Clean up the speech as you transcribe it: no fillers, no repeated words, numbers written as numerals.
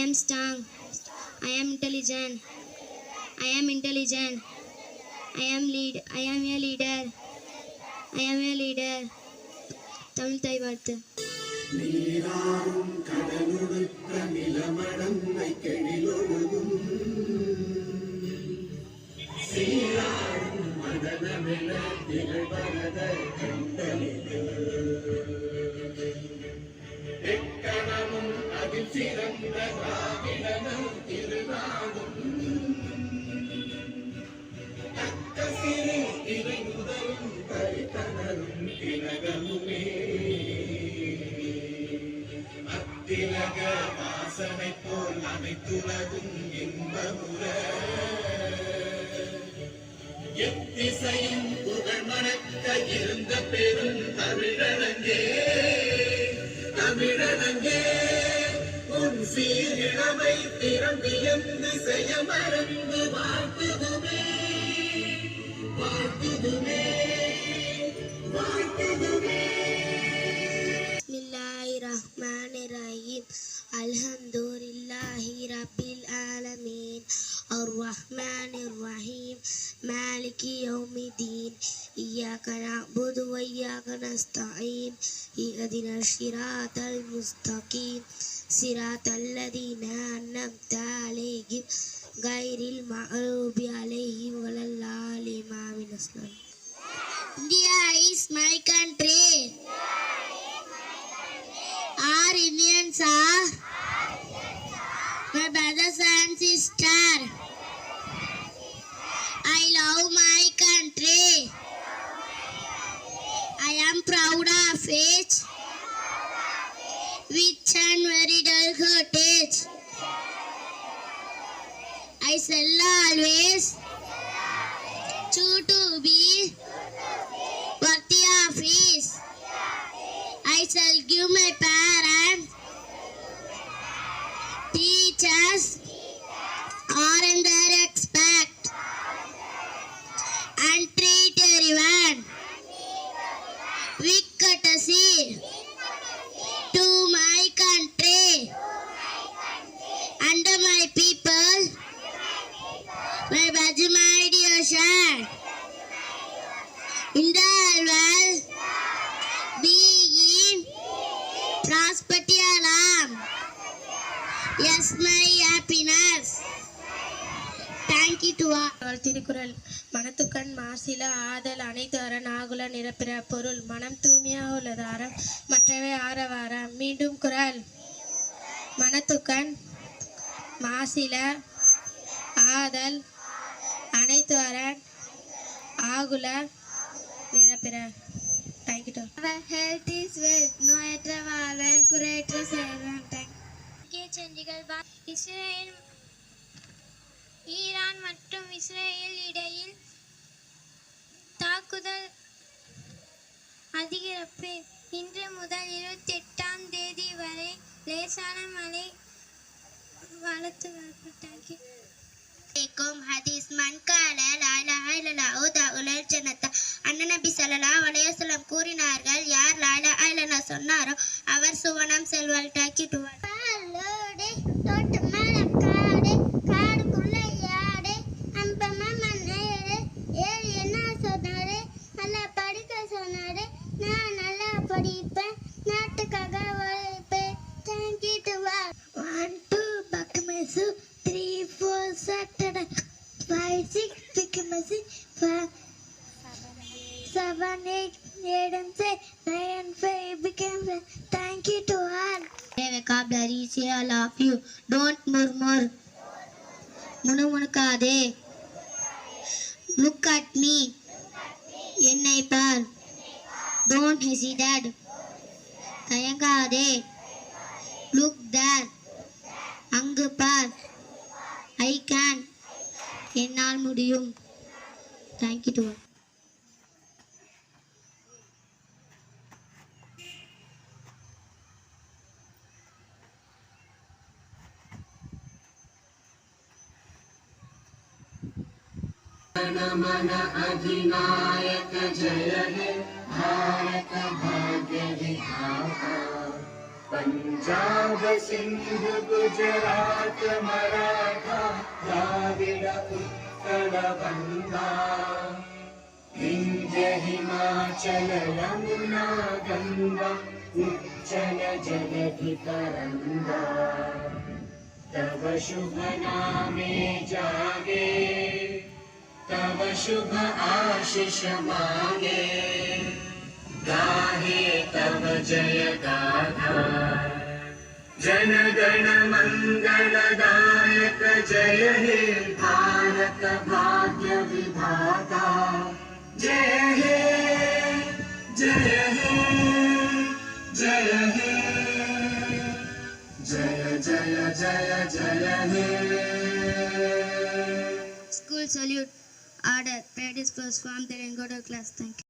am strong. I am intelligent. I am intelligent. I am a leader. I am a leader. Tamil தாய் வாழ்த்து. நீராறும் கடலுடுத்த நிலமடந்தை கெழிலொழுகும் சீராடும் மதனமென திகழ்வரத கண்டலிலே எக்கணமும் அதில் சிறந்த திராவிடனும் திருநாடும் தக்க சிறு திரை முதலும் தரித்தனரும் திலகமுமே திலக வாசனை போல் அனைத்துலகும் இன்பமுற எத்திசையும் புகழ் மணக்க இருந்த பெரும் தமிழனங்கே தமிழனங்கே உன் சீரிழமை திறம்பியந்து செய்ய மறந்து வாழ்த்துதுமே வாழ்த்துதுமே வாழ்த்துதுமே. Bismillahirrahmanirrahim. Alhamdulillahi rabbil alamin. Ar-Rahmanir-Rahim. Maliki yawmiddin. Iyyaka na'budu wa iyyaka nasta'in. Ihdinas siratal mustaqim. Siratal ladzina an'amta 'alaihim ghairil maghdubi 'alaihim waladdallin. Amin. India is my country. Our Indians are my brothers and sisters. I love my country. I am proud of it. Rich and very dull heritage. I shall always choose to be worthy of it. I shall give my parents, teachers, all in their respect, and treat everyone with courtesy to my country and my people. My Baji, my dear son, in the world, being prosperity alarm. Yes, my happiness. Thank you to all. Thirukkural. மனத்துக்கண் மாசில ஆதல் அனைத்து அரண் ஆகுல நிரப்பிற பொருள் மனம் தூய்மையாக உள்ளது அறம் மற்றவை ஆரவாரம். மீண்டும் குறள். மனத்துக்கண் மாசில ஆதல் அனைத்து அரண் ஆகுல நிரப்பிற. Thank you. Our health is wealth. நோயற்ற வாழ்வன் குறையற்ற செல்வம். இஸ்ரேல் ஈரான் மற்றும் இஸ்ரேல் இடையில் தாக்குதல் அதிகரிப்பு. இன்று முதல் 28ஆம் தேதி வரை லேசான மழை வளர்த்து வரப்பட்டாங்க. ஹதீஸ் மன்கால லா இலாஹா இல்லல்லாஹு தஅலல் ஜன்னத. அண்ணன் நபி ஸல்லல்லாஹு அலைஹி வஸல்லம் கூறினார்கள், யார் லா இலாஹா இல்லல்லாஹ் சொன்னாரோ அவர் சுவனம் செல்வார். டாக்கிடுவார். பாலோடே தோட்டமல காடே காடுக்குள்ள யாடே அம்பமா மண்ணேரே ஏறி என்ன சொன்னாரே நல்லா படிக்க சொன்னாரே நான் நல்லா படிப்பேன் நாட்டுக்காக உழைப்பேன். டாக்கிடுவார். 1 2 பக்கமேசு 3 4 Saturday 5 6 Picamasi 7 8 9 5 became. Thank you to all. Vocabulary. Say I love you. Don't murmur. முணுமுணுக்காதே. Look at me. என்னை பார். Don't hesitate. தயங்காதே. Look there. அங்கு பார். I can. என்னால் முடியும். Thank you to all. मन अधिनायक जय हे भारत भाग्य विधाता। पंजाब सिंध गुजरात मराठा द्राविड उत्कल बंगा विंध्य हिमाचल यमुना गंगा उच्चल जलधि तरंगा तव शुभ नामे जागे तव शुभ आशीष मांगे गाहे तव जय गाथा जन गण मंगलदायक जय हे भारत भाग्य विधाता जय हे जय हे जय हे जय जय जय जय हे School salute. Order. Pray disperse. Form their and go to class. Thank you.